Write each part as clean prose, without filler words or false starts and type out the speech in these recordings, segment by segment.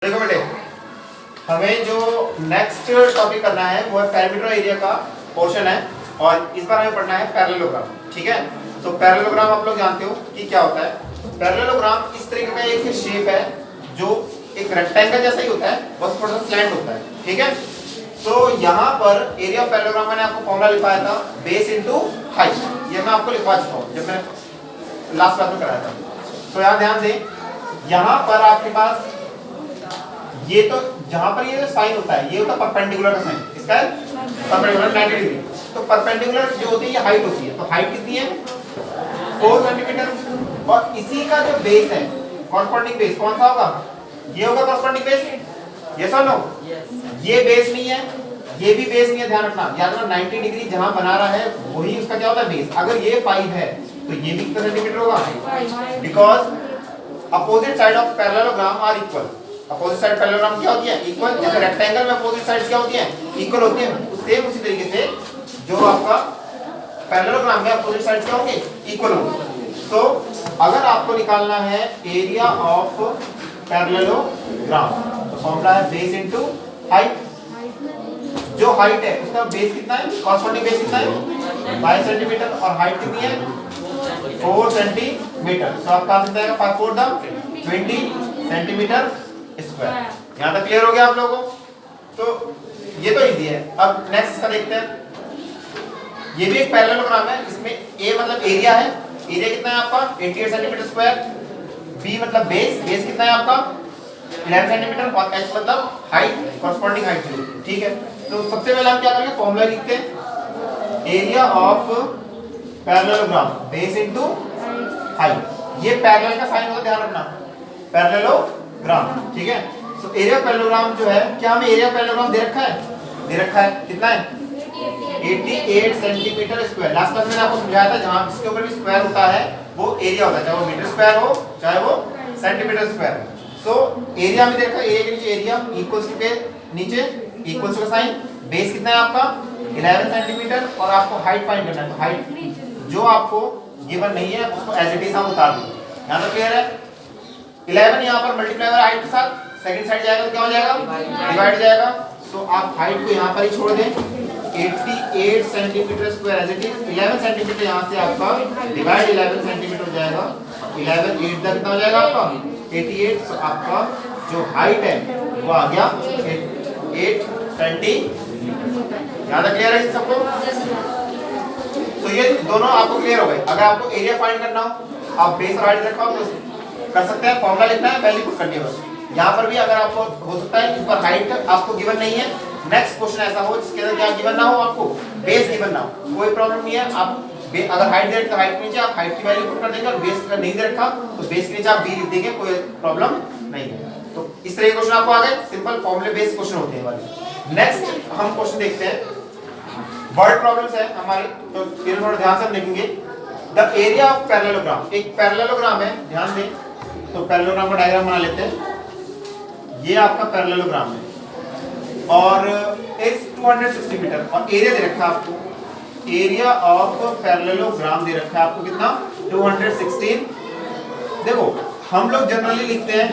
देखो बेटे, हमें जो नेक्स्ट टॉपिक करना है वो है पेरीमीटर एरिया का पोर्शन है और इस बार हमें पढ़ना है पैरेललोग्राम। ठीक है, तो पैरेललोग्राम आप लोग जानते हो कि क्या होता है। पैरेललोग्राम इस तरीके का एक शेप है जो एक रेक्टेंगल जैसा ही होता है, बस थोड़ा सा स्लैंट होता है। ठीक है, तो यहाँ पर एरिया ऑफ पैरेललोग्राम मैंने आपको फॉर्मूला लिखवाया था, बेस इनटू हाइट। ये मैं आपको लिखवा चुका हूँ जब मैंने लास्ट क्लास में कराया था। तो यहाँ ध्यान दें, यहाँ पर आपके पास ये तो जहां पर ये जो साइन होता है ये होता है परपेंडिकुलर का साइन, इसका है परपेंडिकुलर 90 डिग्री। तो परपेंडिकुलर जो होती है ये हाइट होती है, तो हाइट कितनी है 4 सेंटीमीटर। और इसी का जो बेस है कॉरस्पॉन्डिंग बेस कौन सा होगा, ये होगा कॉरस्पॉन्डिंग बेस। यस और नो? ये बेस नहीं है, ये भी बेस नहीं है, ध्यान रखना। याद रखना 90 डिग्री जहां बना रहा है वही उसका क्या होता है बेस। अगर ये 5 है तो ये भी कितना सेंटीमीटर होगा, because opposite side of parallelogram are equal. Opposite side parallelogram क्या होती है, इक्वल। जैसे रेक्टेंगल में अपोजिट साइड्स क्या होती हैं, इक्वल होती हैं। सेम उसी तरीके से जो आपका पैरेललोग्राम में अपोजिट साइड्स क्या होंगे, इक्वल होंगे। सो अगर आपको निकालना है एरिया ऑफ पैरेललोग्राम तो फॉर्मूला है बेस इनटू हाइट। जो हाइट है उसका बेस कितना है, कॉरस्पॉन्डिंग बेस कितना है 5 सेंटीमीटर और हाइट कितनी है 4 सेंटीमीटर। सो आपका आ जाएगा 5 4 20 सेंटीमीटर स्क्वायर। यहाँ तक क्लियर हो गया आप लोगों को? तो ये तो इजी है। अब नेक्स्ट का देखते हैं। ये भी एक पैरेललोग्राम है, इसमें ए मतलब एरिया है, एरिया कितना है आपका 88 सेंटीमीटर स्क्वायर। बी मतलब बेस, बेस कितना है आपका 11 सेंटीमीटर और एच मतलब हाइट, कॉरस्पॉन्डिंग हाइट। ठीक है, तो सबसे पहले हम क्या करेंगे, फॉर्मूला लिखते हैं area of parallelogram base into height. ये पैरेलल का साइन होता है, ध्यान रखना, पैरेललोग्राम। ठीक है, तो एरिया पैरेललोग्राम जो है, क्या हमें एरिया पैरेललोग्राम दे रखा है, दे रखा है कितना है 88 सेंटीमीटर स्क्वायर। लास्ट क्लास में मैंने आपको समझाया था जहां इसके ऊपर भी स्क्वायर होता है वो एरिया होता है, चाहे वो मीटर स्क्वायर हो चाहे वो सेंटीमीटर स्क्वायर हो। सो एरिया में देखा, एरिया के नीचे एरिया इक्वल्स के नीचे इक्वल्स का साइन, बेस कितना है आपका 11 सेंटीमीटर और आपको हाइट फाइंड करना है। तो हाइट जो आपको गिवन नहीं है उसको एज इट इज हम उतार देंगे। यहां तक क्लियर है? 11 यहाँ पर मल्टीप्लाई होगा हाइट के साथ, सेकंड साइड जाएगा तो क्या हो जाएगा, डिवाइड जाएगा। सो आप हाइट को यहाँ पर ही छोड़ दें, 88 centimetre square as it is. 11 centimetre यहाँ से आपका डिवाइड 11 सेंटीमीटर हो जाएगा, 11 8 तक कितना हो जाएगा आपका 88। सो आपका जो हाइट है वो आ गया 8 सेंटीमीटर। यहाँ तक क्लियर है सबको? तो ये दोनों आपको क्लियर हो गए। अगर आपको एरिया फाइंड करना हो, आप बेस और हाइट रखा हो तो कर सकते हैं, फॉर्मूला लिखना है, वैल्यू पुट करनी है बस। यहाँ पर भी अगर आपको हो सकता है इस पर हाइट आपको गिवन नहीं है, नेक्स्ट क्वेश्चन ऐसा हो जिसके अंदर क्या गिवन ना हो, आपको बेस गिवन ना हो, कोई प्रॉब्लम नहीं है। आप अगर हाइट दे तो हाइट के नीचे आप हाइट की वैल्यू पुट कर देंगे और बेस अगर नहीं दे रखा तो बेस के नीचे आप बी लिख देंगे, कोई प्रॉब्लम नहीं है। तो इस तरह के क्वेश्चन आपको आ गए, सिंपल फॉर्मूले बेस्ड क्वेश्चन होते हैं वाले। नेक्स्ट हम क्वेश्चन देखते हैं, वर्ड प्रॉब्लम्स है हमारे, तो फिर थोड़ा ध्यान से हम देखेंगे। द एरिया ऑफ पैरेललोग्राम, एक पैरेललोग्राम है, ध्यान दें। तो पैरेललोग्राम का डायग्राम बना लेते हैं। ये आपका पैरेललोग्राम है और इस 260 मीटर और एरिया दे रखा है आपको, एरिया ऑफ पैरेललोग्राम दे रखा है आपको कितना 216। देखो हम लोग जनरली लिखते हैं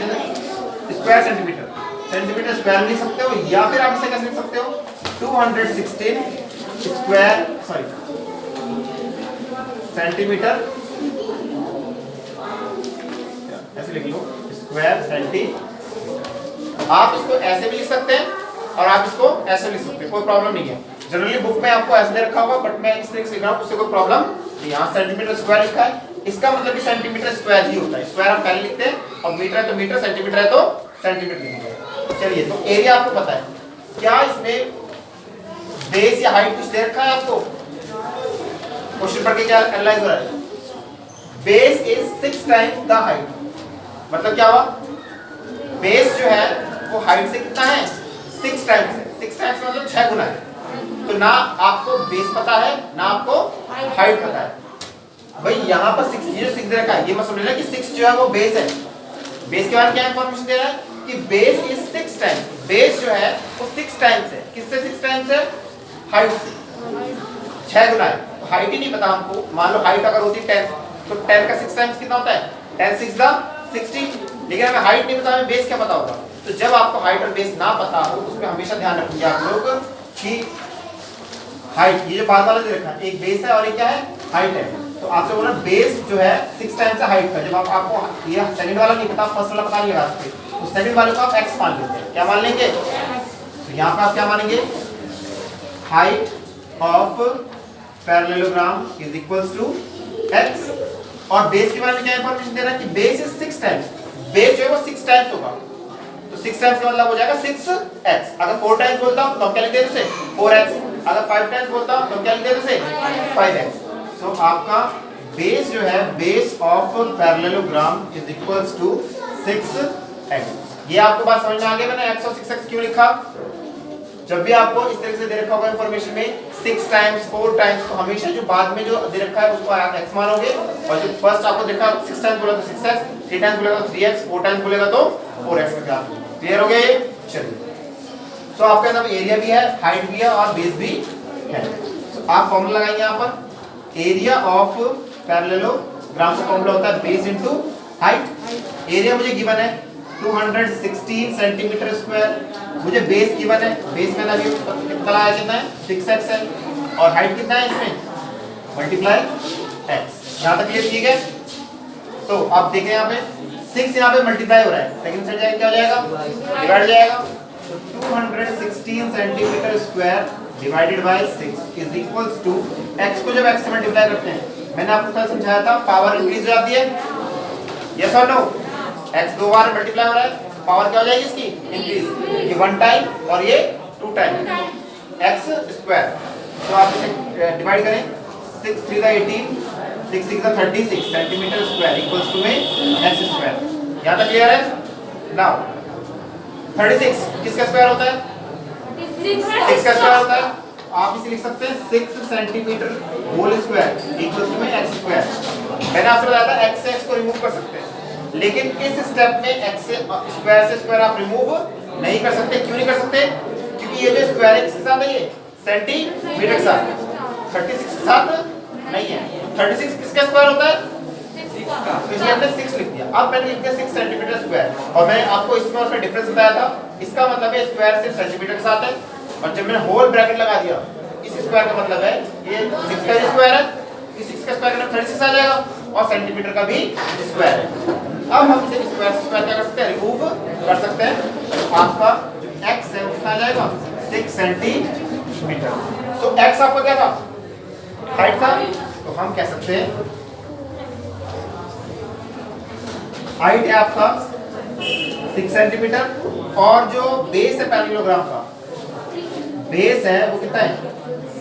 स्क्वायर सेंटीमीटर, सेंटीमीटर स्क्वायर लिख सकते हो या फिर आप इसे कैसे लिख सकते हो 216 स्क्वायर सेंटीमीटर, ऐसे लिख लो स्क्वायर सेंटीमीटर। आप इसको ऐसे भी लिख सकते हैं और आप इसको ऐसे लिख सकते हैं, कोई प्रॉब्लम नहीं है। जनरली बुक में आपको ऐसे दे रखा होगा बट मैं इस तरीके से लिख रहा हूं, उससे कोई प्रॉब्लम नहीं। यहाँ सेंटीमीटर स्क्वायर लिखा है, इसका मतलब भी सेंटीमीटर स्क्वायर ही होता है। स्क्वायर आप पहले लिखते हैं और मीटर है तो मीटर, सेंटीमीटर है तो सेंटीमीटर लिखेंगे। चलिए, तो एरिया आपको पता है, क्या इसमें बेस या हाइट कुछ दे रखा है आपको? क्वेश्चन पढ़ के क्या एनालाइज हो रहा है, base is 6 times the height. मतलब क्या हुआ, बेस जो है वो हाइट से कितना है 6 टाइम्स है। 6 टाइम्स मतलब 6 गुना है। तो ना आपको बेस पता है ना आपको हाइट पता है। भाई यहाँ पर 6 दे रखा है, ये मत समझ लेना कि 6 जो है वो बेस है। बेस के बारे में क्या इंफॉर्मेशन दे रहा है कि बेस इज 6 टाइम्स, बेस जो है वो 6 टाइम्स है। किससे 6 टाइम्स है, हाइट से 6 गुना है। तो हाइट ही नहीं पता हमको, मान लो हाइट अगर होती 10 तो 10 का 6 टाइम्स कितना होता है 10 6 60, लेकिन हमें हाइट नहीं पता, हमें बेस क्या पता होगा तो जब आपको हाइट और बेस ना पता हो उसमें हमेशा ध्यान रखेंगे आप लोग कि हाइट, ये जो बार वाला दे रखा है, एक बेस है और एक क्या है, हाइट है। तो आपसे बोला बेस जो है 6 टाइम्स हाइट का। जब आपको ये सेकंड वाला नहीं पता, फर्स्ट वाला पता नहीं लगा सकते, तो सेकंड वाले को आप x मान लेते हैं। क्या मान लेंगे? तो यहाँ पर आप क्या मानेंगे, height of parallelogram is equals to x, और बेस के बारे में क्या इंफॉर्मेशन दे रहा है कि बेस इज 6 टाइम्स, बेस जो है वो 6 टाइम्स होगा, तो 6 टाइम्स का मतलब हो जाएगा 6x। अगर 4 टाइम्स बोलता हूं तो हम क्या लिख देते हैं 4x, अगर 5 टाइम्स बोलता हूं तो हम क्या लिख देते हैं 5x। सो आपका बेस जो है, base of parallelogram is equals to 6x। ये आपको बात समझ में आ गई? मैंने x और 6x क्यों लिखा? जब भी आपको इस तरह से दे रखा होगा इंफॉर्मेशन में 6 टाइम्स 4 टाइम्स, तो हमेशा जो बाद में जो दे रखा है उसको आप x मानोगे, और जो फर्स्ट आपको देखा 6 टाइम्स बोला तो 6x, 3 टाइम्स बोलेगा तो 3x, 4 टाइम्स बोलेगा तो 4x का। क्लियर हो गया ये? चलिए, सो आपके पास एरिया भी है, हाइट भी है और बेस भी है। सो आप फॉर्मूला लगाएंगे यहाँ पर, एरिया ऑफ पैरेललोग्राम का फॉर्मूला होता है बेस इनटू हाइट। एरिया मुझे गिवन है 216 सेंटीमीटर स्क्वायर, मुझे बेस गिवन है, बेस मैंने अभी कितना आया, कितना है 6x है, और हाइट कितना है इसमें मल्टीप्लाई x। यहाँ तक क्लियर? ठीक है। तो आप देखें यहाँ पे 6 यहाँ पे मल्टीप्लाई हो रहा है, सेकंड साइड जाएगा क्या हो जाएगा, डिवाइड हो जाएगा। तो 216 centimetre square divided by 6 is equals to x को जब x से मल्टीप्लाई करते हैं, मैंने आपको कल समझाया था पावर इंक्रीज हो जाती है, यस और नो? x 2 बार मल्टीप्लाई हो रहा है, पावर क्या हो जाएगी इसकी, इंक्रीज। ये 1 टाइम और ये 2 टाइम x स्क्वायर। तो आप इसे डिवाइड करें, 6 3 दा 18, 6 6 दा 36 सेंटीमीटर स्क्वायर इक्वल्स टू में x स्क्वायर। यहां तक क्लियर है? नाउ 36 किसका स्क्वायर होता है, 6 का स्क्वायर होता है। आप इसे लिख सकते हैं 6 centimetre whole square equals to में x स्क्वायर। मैंने आपसे बताया था x से x को रिमूव कर सकते हैं, लेकिन इस स्टेप में x से स्क्वायर आप रिमूव नहीं कर सकते। क्यों नहीं कर सकते? क्योंकि ये जो स्क्वायर है किसके साथ है, ये सेंटीमीटर के साथ, 36 के साथ नहीं है। तो 36 किसका स्क्वायर होता है, तो इसलिए हमने 6 लिख दिया। अब मैंने लिख दिया 6 सेंटीमीटर स्क्वायर, और मैं आपको इसमें उसका डिफरेंस बताया था। इसका मतलब है स्क्वायर सिर्फ सेंटीमीटर के साथ है, और जब मैंने होल ब्रैकेट लगा दिया, इस स्क्वायर का मतलब है ये 6 का स्क्वायर है, इस 6 का स्क्वायर करना 36 आ जाएगा, और सेंटीमीटर का भी स्क्वायर है। अब हम इसे स्क्वायर से स्क्वायर क्या कर सकते हैं, रिमूव कर सकते हैं। तो आपका जो x है वो कितना आ जाएगा, 6 सेंटीमीटर। सो x आपका क्या था, हाइट था, तो हम कह सकते हैं हाइट है आपका 6 सेंटीमीटर, और जो बेस है पैरेललोग्राम का, बेस है वो कितना है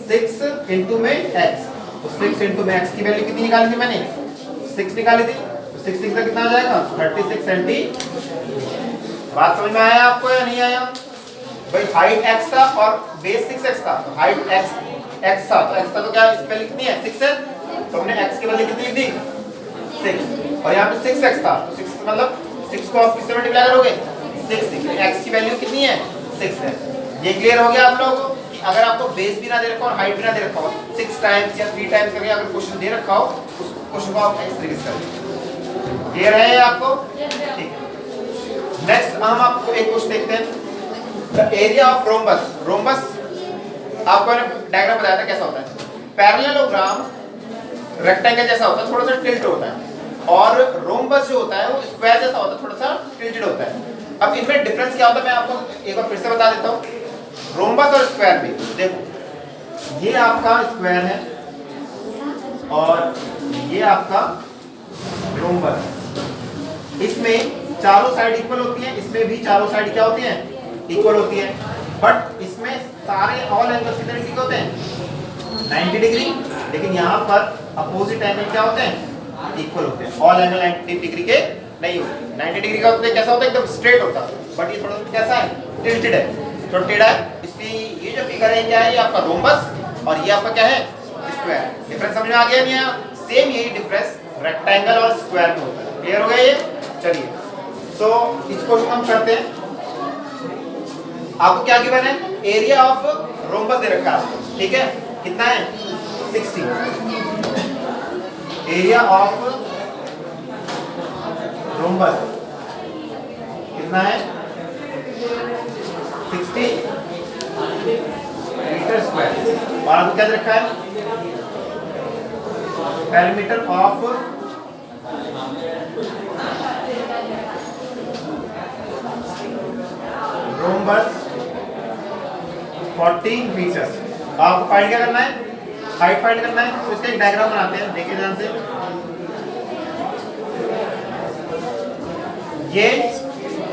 6 इंटू में x। तो 6 इंटू में x की वैल्यू कितनी निकाली थी मैंने, 6 निकाली थी, तो 6 6 का कितना आ जाएगा 36 सेंटीमीटर। बात समझ में आया आपको या नहीं आया? भाई हाइट x था और बेस 6x था, तो हाइट x था, तो x था तो क्या इस वैल्यू कितनी है 6 है, तो हमने x की वैल्यू कितनी लिख दी 6, और यहाँ पे 6x था, तो 6 मतलब 6 को आप किससे मल्टीप्लाई करोगे 6 x की वैल्यू कितनी है 6 है। ये क्लियर हो गया आप लोगों को कि अगर आपको बेस भी ना दे रखा हो और हाइट भी ना दे रखा हो, 6 टाइम्स या 3 टाइम्स करके अगर क्वेश्चन दे रखा हो, उस क्वेश्चन को आप इस तरीके से करेंगे। क्लियर है आपको? ठीक है। नेक्स्ट हम आपको एक क्वेश्चन देखते हैं, the area of rhombus. Rhombus आपको मैंने डायग्राम बताया था कैसा होता है। पैरेललोग्राम रेक्टेंगल जैसा होता है, थोड़ा सा टिल्ट होता है, और रोम्बस जो होता है वो स्क्वायर जैसा होता है, थोड़ा सा टिल्टेड होता है। अब इनमें डिफरेंस क्या होता है मैं आपको एक बार फिर से बता देता हूँ। रोम्बस और स्क्वायर में देखो, ये आपका स्क्वायर है और ये आपका रोम्बस। इसमें चारों साइड इक्वल होती हैं, इसमें भी चारों साइड क्या होती हैं, इक्वल होती है, बट इसमें सारे ऑल एंगल्स कितने डिग्री के होते हैं 90 डिग्री, लेकिन यहाँ पर अपोजिट एंगल क्या होते हैं, इक्वल होते हैं। ऑल एंगल 90 डिग्री के नहीं होते, 90 डिग्री का होता है कैसा होता है, एकदम स्ट्रेट होता है, बट ये थोड़ा कैसा है, टिल्टेड है, थोड़ा टेढ़ा है। इसलिए ये जो फिगर है क्या है, ये आपका रोम्बस और ये आपका क्या है, स्क्वायर। डिफरेंस समझ में आ गया नहीं? सेम यही डिफरेंस रेक्टेंगल और स्क्वायर में होता है। क्लियर हो गया ये? चलिए, सो इसको हम करते हैं। आपको क्या गिवन है, एरिया ऑफ रोम्बस दे रखा है, ठीक है, कितना है 60। एरिया ऑफ रोम्बस कितना है 60 मीटर स्क्वायर। और आपको क्या दे रखा है? Perimeter of rhombus 40 metre. आपको फाइंड क्या करना है? हाइट फाइंड करना है। तो इसका एक डायग्राम बनाते हैं, देखिए ध्यान से। ये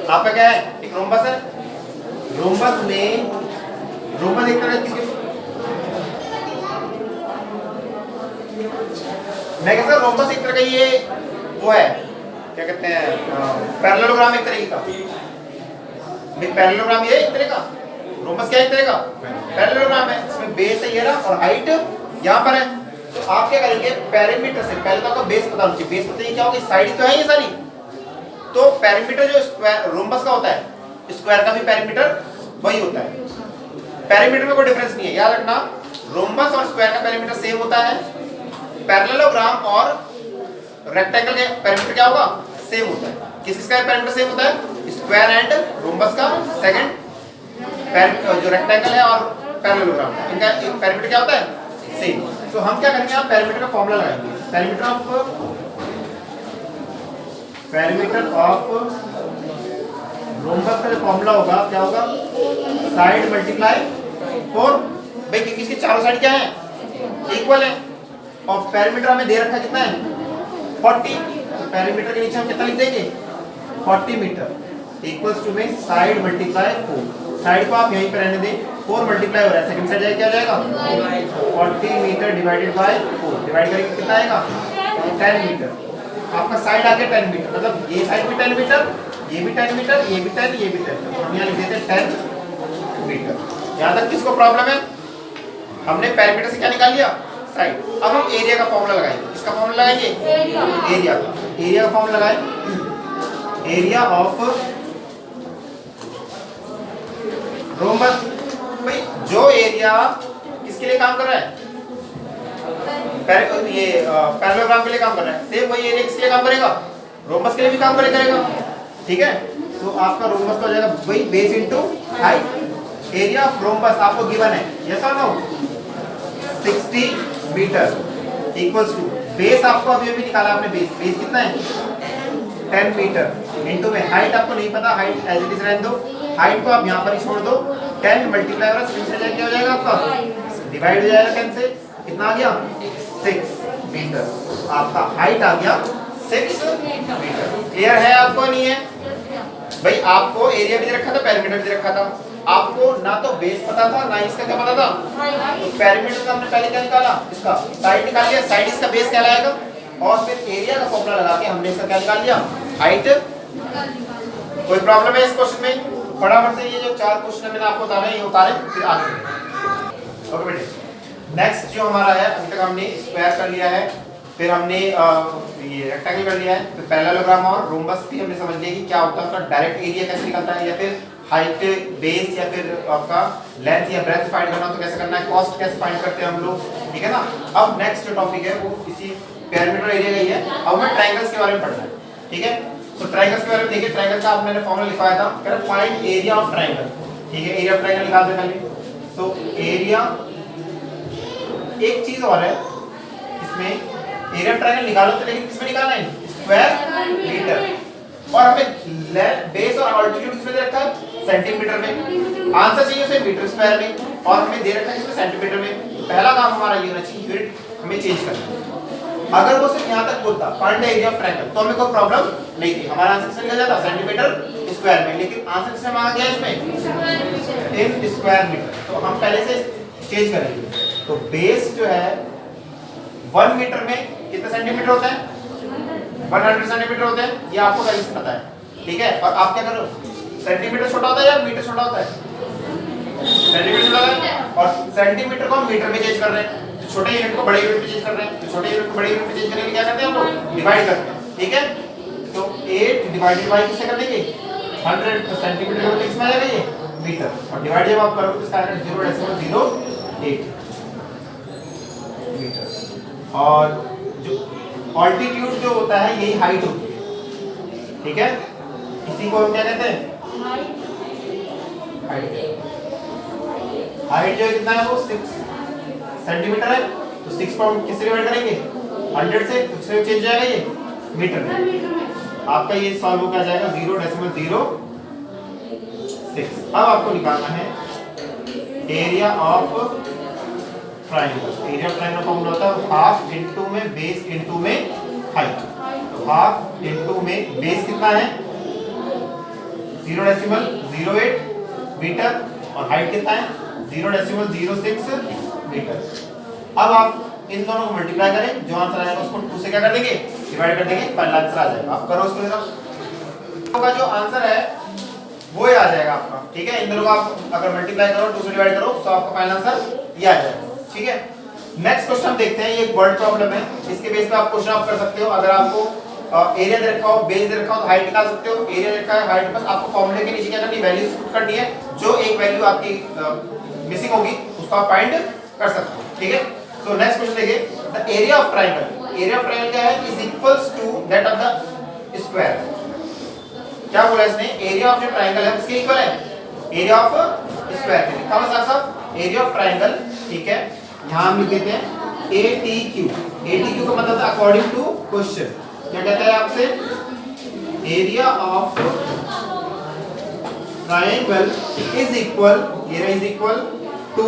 आपका क्या है? एक रोम्बस है। रोम्बस में रोम्बस एक तरह की, मैं कहता हूं रोम्बस एक तरह का, ये वो है क्या कहते हैं, पैरेललोग्राम एक तरह का। पैरेललोग्राम ये एक तरह का, रोम्बस क्या एक तरह का पैरेललोग्राम है। इसमें बेस है ये ना, और हाइट यहाँ पर है। तो आप क्या करेंगे? पेरीमीटर से पहले तो आपको बेस पता होना चाहिए। बेस पता है क्या होगा? साइड तो है ये सारी। तो पेरीमीटर जो स्क्वायर रोम्बस का होता है, स्क्वायर का भी पेरीमीटर वही होता है। पेरीमीटर में कोई डिफरेंस नहीं है, याद रखना। रोम्बस और स्क्वायर का पेरीमीटर सेम होता है। पैरेललोग्राम और रेक्टेंगल का पेरीमीटर क्या होगा? सेम होता है। किसका पेरीमीटर सेम होता है? स्क्वायर एंड रोम्बस का। सेकंड जो रेक्टेंगल है और पैरेललोग्राम, इनका एक पेरीमीटर क्या होता है? सेम। तो हम क्या करेंगे? आप पेरीमीटर का फॉर्मूला लगाएंगे। पेरीमीटर ऑफ रोम्बस का जो फॉर्मूला होगा क्या होगा? Side multiply 4। भाई क्योंकि इसके चारों साइड क्या है? इक्वल है। और पेरीमीटर हमें दे रखा कितना है? 40। तो पेरीमीटर के नीचे हम कितना लिख देंगे? 40 मीटर इक्वल्स टू में साइड मल्टीप्लाई 4। साइड को आप यहीं पर रहने दें, 4 मल्टीप्लाई हो रहा है, सेकंड साइड जाएगा क्या जाएगा? 40 मीटर डिवाइडेड बाय 4। डिवाइड करेंगे कितना आएगा? 10 मीटर। आपका साइड आ गया 10 मीटर, मतलब ये साइड भी 10 मीटर, ये भी 10 मीटर, ये भी 10, ये भी 10। हम यहाँ लिख देते हैं 10 मीटर। यहाँ तक किसको प्रॉब्लम है? हमने पेरीमीटर से क्या निकाल लिया? साइड। अब हम एरिया का फॉर्मूला लगाएंगे। किसका फॉर्मूला लगाएंगे? एरिया का। एरिया का फॉर्मूला लगाएं। Area of rhombus. भाई जो एरिया किसके लिए काम कर रहा है? ये पैरेललोग्राम के लिए काम कर रहा है। सेम वही एरिया किसके लिए काम करेगा? रोम्बस के लिए भी काम करेगा। ठीक है। तो आपका रोम्बस का हो जाएगा वही base into height. Area of rhombus आपको गिवन है, यस और no? 60 metre equals to base. आपको अभी अभी निकाला आपने बेस। बेस कितना है? 10 मीटर इनटू में हाइट आपको नहीं पता, हाइट एज इट इज रहने दो। हाइट को आप यहाँ पर ही छोड़ दो। 10 मल्टीप्लाई हो रहा है, क्या हो जाएगा आपका? डिवाइड हो जाएगा 10 से। कितना आ गया? 6 मीटर। आपका हाइट आ गया 6 मीटर। क्लियर है आपको? नहीं है भाई? आपको एरिया भी दे रखा था, पेरीमीटर भी दे रखा था। आपको ना तो बेस पता था, ना इसका क्या पता था। तो पेरीमीटर का हमने पहले क्या निकाला? इसका साइड निकाल लिया। साइड इसका बेस कहलाएगा। और फिर एरिया का फॉर्मूला लगा के हमने इसका क्या निकाल लिया? हाइट। कोई प्रॉब्लम है इस क्वेश्चन में? फटाफट से ये जो 4 क्वेश्चन मैंने आपको बताए ये उतारे, फिर आगे। ओके बेटे, नेक्स्ट जो हमारा है, अभी तक हमने स्क्वायर कर लिया है, फिर हमने ये रेक्टेंगल कर लिया है, फिर पैरेललोग्राम और रोम्बस भी हमने समझ लिया कि क्या होता है, उसका डायरेक्ट एरिया कैसे निकलता है, या फिर हाइट, बेस, या फिर आपका लेंथ या ब्रेड्थ फाइंड करना तो कैसे करना है, कॉस्ट कैसे फाइंड करते हैं हम लोग। ठीक है ना। अब नेक्स्ट जो टॉपिक है वो इसी पेरीमीटर एरिया का ही है। अब हमें ट्रायंगल्स के बारे में पढ़ना है। ठीक है। तो ट्रायंगल्स के बारे में देखिए, ट्रायंगल का मैंने फॉर्मूला लिखवाया था, कह रहा फाइंड एरिया ऑफ ट्रायंगल। ठीक है। एरिया ऑफ ट्रायंगल निकाल दे पहले। सो एरिया, एक चीज और है इसमें, एरिया ऑफ ट्रायंगल निकालो तो लेकिन किसमें निकालना है? Square metre. और हमें बेस और ऑल्टीट्यूड किसमें दे रखा है? सेंटीमीटर में। आंसर चाहिए उसे मीटर स्क्वायर में, और हमें दे रखा है किसमें? सेंटीमीटर में। पहला काम हमारा ये होना चाहिए, यूनिट हमें चेंज करना है। अगर वो सिर्फ यहाँ तक बोलता find the area of triangle तो हमें कोई प्रॉब्लम नहीं थी, हमारा आंसर निकल जाता सेंटीमीटर स्क्वायर में। लेकिन आंसर किसमें मांगा गया इसमें? In square metre. तो हम पहले से चेंज करेंगे। तो बेस जो है 1 मीटर में कितने सेंटीमीटर होता है? 100 सेंटीमीटर होते हैं, ये आपको पहले से पता है। ठीक है। और आप क्या करो, सेंटीमीटर छोटा होता है या मीटर छोटा होता है? सेंटीमीटर छोटा होता है। और सेंटीमीटर को हम मीटर में चेंज कर रहे हैं, तो छोटे यूनिट को बड़े यूनिट में चेंज कर रहे हैं। तो छोटे यूनिट को बड़े यूनिट में चेंज करने के लिए क्या करते हैं हम लोग? डिवाइड करते हैं। ठीक है। तो 8 डिवाइडेड बाय किससे कर देंगे? 100। तो सेंटीमीटर को किसमें आ जाएगा? ये मीटर। और डिवाइड जब आप करोगे तो इसका आएगा 0.08 मीटर। और जो ऑल्टीट्यूड जो होता है यही हाइट होती है। ठीक है। इसी को हम क्या कहते हैं? हाइट जो कितना है वो 6 सेंटीमीटर है, तो 6 पाउंड किससे डिवाइड करेंगे 100 से, तो किससे चेंज जाएगा ये मीटर में। आपका ये सॉल्व हो क्या जाएगा 0.06। अब आपको निकालना है area of triangle. Area of triangle formula होता है हाफ इनटू में बेस इनटू में हाइट। तो हाफ इनटू में बेस कितना है 0.08 मीटर और हाइट कितना है 0.06 मीटर। अब आप इन दोनों को मल्टीप्लाई करें, जो आंसर आएगा उसको 2 से क्या कर देंगे डिवाइड कर देंगे, फाइनल आंसर आ जाएगा। आप करो उसको जरा, का जो आंसर है वो ही आ जाएगा आपका। ठीक है, इन दोनों को आप अगर मल्टीप्लाई करो 2 से डिवाइड करो तो आपका फाइनल आंसर ये आ जाएगा। ठीक है, नेक्स्ट क्वेश्चन हम देखते हैं। ये एक वर्ड प्रॉब्लम है, इसके बेस पे आप क्वेश्चन आप कर सकते हो। अगर आपको एरिया दे रखा हो, बेस दे रखा हो तो हाइट निकाल सकते हो। एरिया दे रखा है, हाइट, बस आपको फार्मूले के नीचे क्या करनी है वैल्यूज पुट करनी है। जो एक वैल्यू आपकी मिसिंग होगी उसको आप फाइंड कर सकते हो। ठीक है, सो नेक्स्ट क्वेश्चन देखिए, the area of triangle. Area of triangle क्या है is equals to that of the square. क्या बोला इसने, एरिया ऑफ जो ट्रायंगल है उसके इक्वल है एरिया ऑफ स्क्वायर के। लिखा हुआ साफ साफ एरिया ऑफ ट्रायंगल। ठीक है, यहां हम लिख देते हैं ATQ। ATQ का मतलब है अकॉर्डिंग टू क्वेश्चन। क्या कहता है आपसे, area of triangle is equal, area is equal to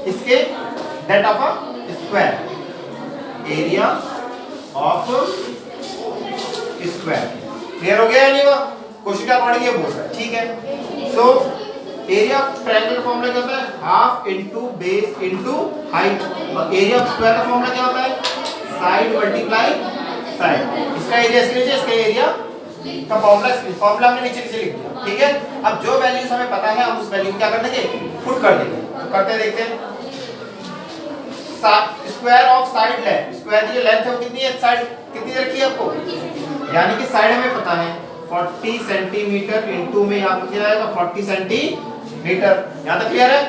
इसके that of a square. Area of square. Clear हो गया या नहीं हुआ? क्वेश्चन का अकॉर्डिंग ये बोल रहा है। ठीक है, सो एरिया ऑफ ट्रायंगल का फॉर्मूला क्या होता है half into base into height, और एरिया ऑफ स्क्वायर का फॉर्मूला क्या होता है साइड मल्टीप्लाई साइड। इसका एरिया इसके नीचे, इसका एरिया का फॉर्मूला हमने नीचे नीचे लिख दिया। ठीक है, अब जो वैल्यूज हमें पता है हम उस वैल्यू को क्या कर देंगे पुट कर देंगे। तो करते हैं, देखते हैं। Square of side length, square की जो लेंथ है वो कितनी है, साइड कितनी रखी है आपको, यानी कि साइड हमें पता है 40 सेंटीमीटर इनटू में यहाँ पर क्या आएगा 40 सेंटीमीटर। यहाँ तक क्लियर है?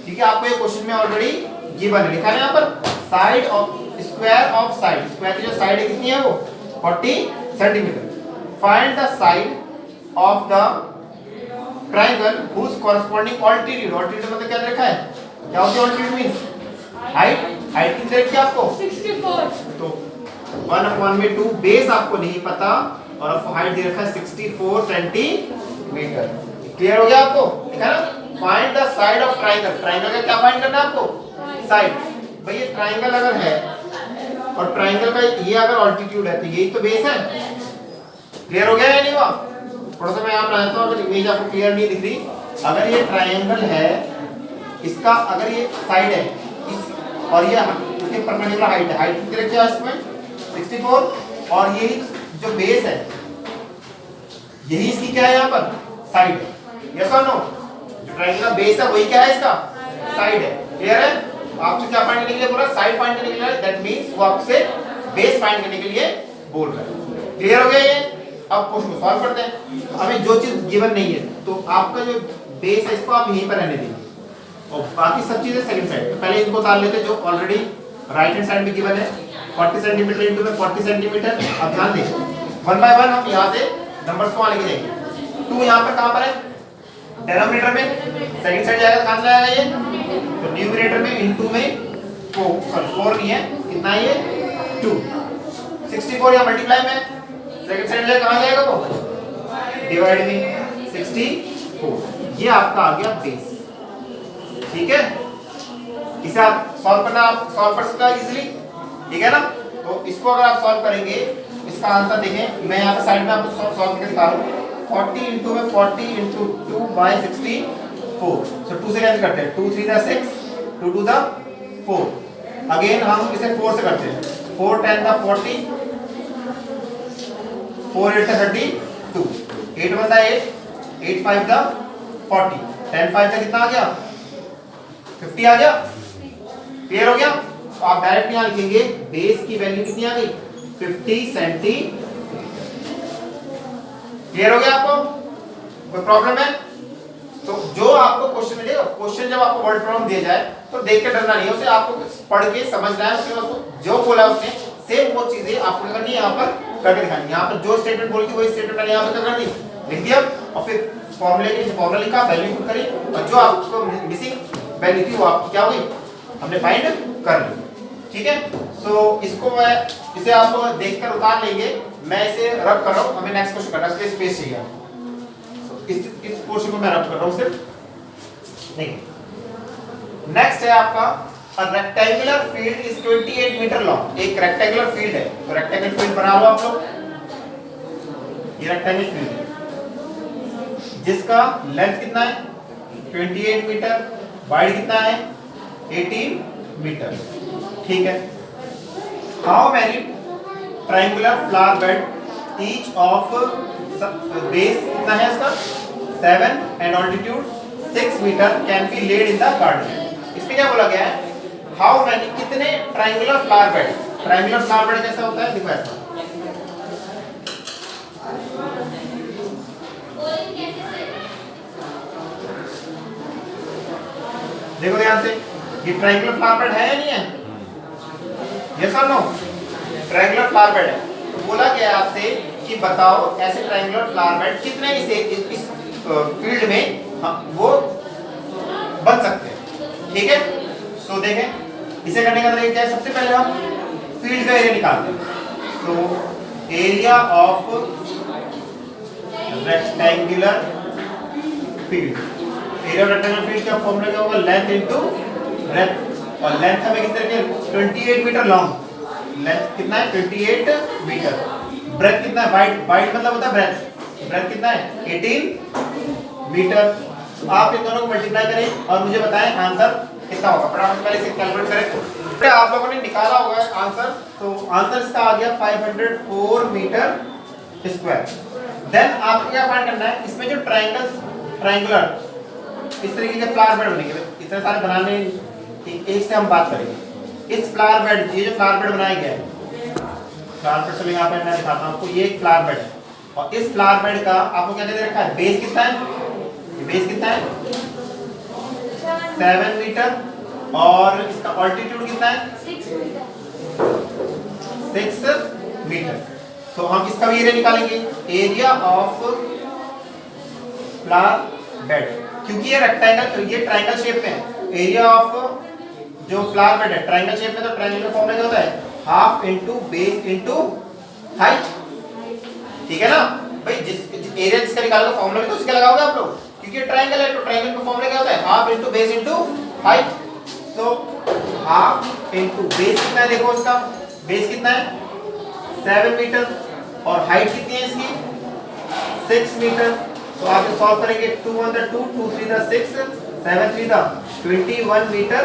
ठीक है, आपको ये क्वेश्चन में ऑलरेडी गिवन है, लिखा है यहाँ पर side of square of side. Square की जो साइड है कितनी है वो 40 centimetre. Find the side of the triangle whose corresponding altitude. Altitude मतलब क्या रखा है, क्या होती है ऑल्टीट्यूड मींस हाइट। हाइट कितनी रखी है आपको 64। तो 1/2 बेस आपको नहीं पता और आपको हाइट दे रखा है 64 सेंटीमीटर। क्लियर हो गया आपको, ठीक है ना। Find the side of triangle. Triangle का क्या फाइंड करना है आपको साइड। भाई ये ट्रायंगल अगर है और ट्रायंगल का ये अगर ऑल्टीट्यूड है तो यही तो बेस है। क्लियर हो गया या नहीं हुआ? थोड़ा सा मैं यहाँ बनाता हूँ, अगर इमेज आपको क्लियर नहीं दिख रही। अगर ये ट्रायंगल है, इसका अगर ये साइड है इस और ये इसके परपेंडिकुलर हाइट है, हाइट कितनी रखी है इसमें 64, और ये जो बेस है यही इसकी क्या है यहाँ पर साइड है। यस और नो? जो ट्रायंगल का बेस है वही क्या है इसका साइड है। क्लियर है? आपसे क्या फाइंड करने के लिए बोला, साइड फाइंड करने के लिए। दैट मींस वो आपसे बेस फाइंड करने के लिए बोल रहा है। क्लियर हो गया ये? अब क्वेश्चन को सॉल्व करते हैं। हमें जो चीज गिवन नहीं है तो आपका जो बेस है इसको आप यहीं पर रहने देंगे और बाकी सब चीजें सेकंड साइड। तो पहले इनको उतार लेते हैं जो ऑलरेडी राइट हैंड साइड में गिवन है 40 सेंटीमीटर इनटू में 40 सेंटीमीटर। अब ध्यान दें 1 बाय 1 हम यहां से नंबर्स को लेके जाएंगे। 2 यहां पर कहां पर है डिनोमिनेटर में, सेकंड साइड जाएगा कहां से आएगा ये, तो न्यूमरेटर में इनटू में 4 नहीं है, कितना है ये 2। 64 या मल्टीप्लाई में सेकंड साइड जाएगा कहां जाएगा वो डिवाइड में 64। ये आपका आ गया बेस। ठीक है, इसे आप सॉल्व करना, आप सॉल्व कर सकते हो इजीली। ठीक है ना, तो इसको अगर आप सॉल्व करेंगे इसका आंसर देखें, मैं यहाँ पे साइड में आपको सॉल्व करके दिखा रहा हूँ। 40 इनटू में 40 इनटू 2 बाय 64। सो 2 से कैंसिल करते हैं, 2 3 द 6, 2 2 द 4। अगेन हम इसे 4 से करते हैं, 4 10 the 40, 4 8 the 32, 8 1 the 8, 8 5 the 40, 10 5 the कितना आ गया 50 आ गया। क्लियर हो गया? तो आप डायरेक्ट यहां लिखेंगे बेस की वैल्यू कितनी आ गई 50 सेंटी। क्लियर हो गया आपको? कोई प्रॉब्लम है? तो जो आपको क्वेश्चन मिलेगा, क्वेश्चन जब आपको वर्ड प्रॉब्लम दिया जाए तो देख के डरना नहीं है, उसे आपको पढ़ के समझना है। उसके बाद जो बोला उसने सेम वो चीजें आपको करनी है, यहाँ पर करके दिखानी है। यहाँ पर जो स्टेटमेंट बोली थी वही स्टेटमेंट मैंने यहाँ पर करनी लिख दिया और फिर फॉर्मूले के फॉर्मूला लिखा, वैल्यू पुट करी, और जो आपको मिसिंग वैल्यू थी वो आपकी क्या हुई, हमने फाइंड कर ली। ठीक है, सो इसको मैं इसे आप देखकर उतार लेंगे, मैं इसे रब कर रहा हूँ, हमें नेक्स्ट क्वेश्चन करना है, इसके स्पेस चाहिए। इस पोर्शन को मैं रब कर रहा हूँ सिर्फ। देखिए नेक्स्ट है आपका a rectangular field is 28 metre long. एक रेक्टेंगुलर फील्ड है, तो रेक्टेंगुलर फील्ड बना लो आप लोग। ये रेक्टेंगुलर फील्ड है जिसका लेंथ कितना है 28 मीटर, वाइड कितना है 18 मीटर। ठीक है, how many triangular flower bed each of base कितना है इसका 7 and altitude 6 metre can be laid in the garden. इसमें क्या बोला गया है, हाउ मैनी कितने triangular flower bed. Triangular flower bed कैसा होता है, देखो ऐसा, देखो ध्यान से, ये ट्रायंगुलर फ्लावर बेड है या नहीं है, यस और नो, ट्रायंगुलर फ्लावर बेड है। तो बोला गया आपसे कि बताओ ऐसे ट्रायंगुलर फ्लावर बेड कितने इस फील्ड में वो बन सकते हैं। ठीक है, सो देखें इसे करने का तरीका क्या है, सबसे पहले हम फील्ड का एरिया निकालते हैं। So area of rectangular field, area of rectangular field का फॉर्मूला क्या होगा, लेंथ इनटू ब्रेथ, और लेंथ हमें कितने रखें 28 मीटर लॉन्ग, लेंथ कितना है 28 मीटर, ब्रेथ कितना है, वाइड मतलब होता है ब्रेथ, ब्रेथ कितना है 18 मीटर। आप इन दोनों को मल्टीप्लाई करें और मुझे बताएं आंसर कितना होगा। फटाफट पहले इसे कैलकुलेट करें। तो आप लोगों ने निकाला होगा आंसर, तो आंसर इसका आ गया 504 मीटर स्क्वायर। देन आपको क्या फाइंड करना है, इसमें जो ट्रायंगुलर इस तरीके के फ्लावर बेड बनेंगे, इतने सारे बनाने, एक से हम बात करेंगे। इस फ्लावर बेड, ये जो फ्लावर बेड बनाया गया है, फ्लावर बेड चलो यहाँ पे मैं दिखाता हूँ आपको, ये एक फ्लावर बेड है, और इस फ्लावर बेड का आपको क्या दे रखा है, बेस कितना है, बेस कितना है 7 मीटर, और इसका ऑल्टीट्यूड कितना है 6 मीटर। तो हम इसका भी एरिया निकालेंगे, एरिया ऑफ फ्लावर बेड, क्योंकि ये रेक्टेंगल, ये ट्रायंगल शेप में है। एरिया ऑफ जो फ्लावर बेड है ट्रायंगल शेप में, तो ट्रायंगल का फॉर्मूला क्या होता है, half into base into height. ठीक है ना भाई, जिस एरिया जिसका निकालोगे फॉर्मूला भी तो उसका लगाओगे आप लोग, क्योंकि ट्रायंगल है, तो ट्रायंगल का फॉर्मूला क्या होता है, half into base into height. So half into base कितना है, देखो इसका बेस कितना है 7 मीटर, और हाइट कितनी है इसकी 6 मीटर। तो आप इसे सॉल्व करेंगे, 2 1 the 2, 2 3 the 6, 7 3 the 21 metre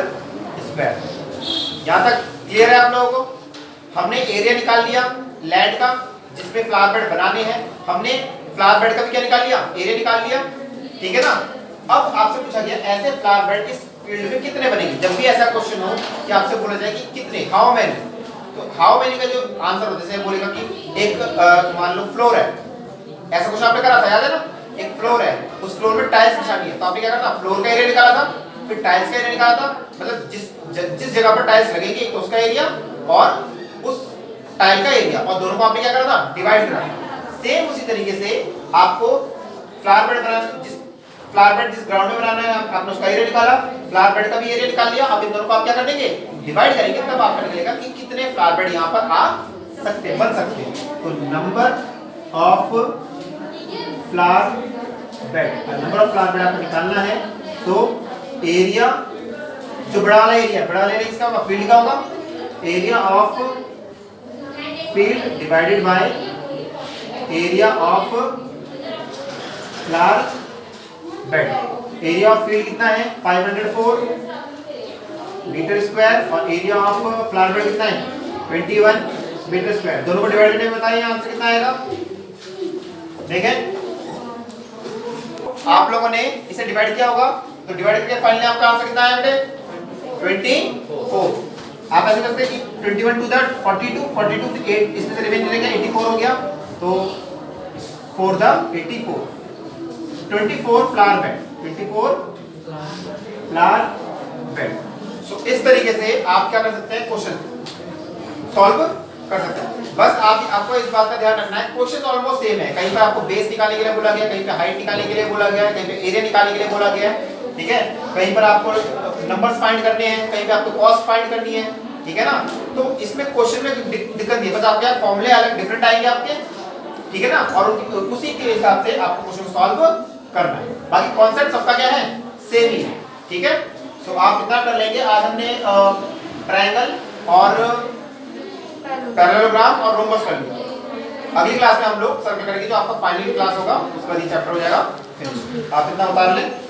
square. यहाँ तक क्लियर है आप लोगों को? हमने एरिया निकाल लिया लैंड का जिसमें फ्लावर बेड बनाने हैं, हमने फ्लावर बेड का भी क्या निकाल लिया, एरिया निकाल लिया। ठीक है ना, अब आपसे पूछा गया ऐसे फ्लावर बेड इस फील्ड में कितने बनेंगे। जब भी ऐसा क्वेश्चन हो कि आपसे बोला जाए कि कितने, हाउ मेनी, तो हाउ मेनी का जो आंसर होता है जैसे बोलेगा कि एक मान लो फ्लोर है, ऐसा कुछ आपने करा था याद है ना, एक फ्लोर है, उस फ्लोर में टाइल्स बिछानी है, तो आपने क्या करना, फ्लोर का एरिया निकाला था, फिर टाइल्स का एरिया निकाला था, मतलब जिस जगह पर टाइल्स लगेगी तो उसका एरिया और उस टाइल का एरिया, और दोनों को आपने क्या करा था, डिवाइड करा। सेम उसी तरीके से आपको फ्लावर बेड बनाना, जिस फ्लावर बेड जिस ग्राउंड में बनाना है आपने उसका एरिया निकाला, फ्लावर बेड का भी एरिया निकाल लिया। अब इन दोनों को आप क्या कर देंगे, डिवाइड करेंगे, तब आपको निकलेगा कि कितने फ्लावर बेड यहाँ पर आ सकते हैं, बन सकते हैं। तो number of flower bed, number of flower bed आपको निकालना है, तो एरिया जो बड़ा वाला एरिया किसका होगा, फील्ड का होगा, area of field divided by area of flower bed. Area of field कितना है 504 मीटर स्क्वायर, और एरिया ऑफ फ्लावर बेड कितना है 21 मीटर स्क्वायर। दोनों को डिवाइड करके बताइए आंसर कितना आएगा। देखें आप लोगों ने इसे डिवाइड किया होगा, तो डिवाइड करके फाइनली आपका आंसर कितना आया बेटे 24। आप ऐसे करते हैं कि 21 टू द 42, 42 से 8 इसमें से रिमेनिंग रहेगा 84 हो गया, तो 4 द 84, 24 flower bed, 24 flower bed. So इस तरीके से आप क्या कर सकते हैं, क्वेश्चन सॉल्व कर सकते हैं। बस आपको इस बात का ध्यान रखना है, क्वेश्चन ऑलमोस्ट सेम है। कहीं पे आपको बेस निकालने के लिए बोला गया है, कहीं पे हाइट निकालने के लिए बोला गया है, कहीं पे एरिया निकालने के लिए बोला गया है, ठीक है। कहीं पर आपको नंबर्स फाइंड करने हैं, कहीं पे आपको कॉस्ट फाइंड करनी है, ठीक है ना। तो इसमें क्वेश्चन में दिक्कत नहीं है, बस आपके यहाँ फॉर्मूले अलग डिफरेंट आएंगे आपके, ठीक है ना, और उसी के हिसाब से आपको क्वेश्चन सॉल्व करना है। बाकी कॉन्सेप्ट सबका क्या है, सेम ही है, ठीक है। सो आप इतना कर लेंगे। आज हमने ट्रायंगल और पैरेललोग्राम और रोम्बस कर लिया। अगली क्लास में हम लोग सर्कल करेंगे, जो आपका फाइनल क्लास होगा उसका ये चैप्टर हो जाएगा फिनिश। आप इतना उतार लें।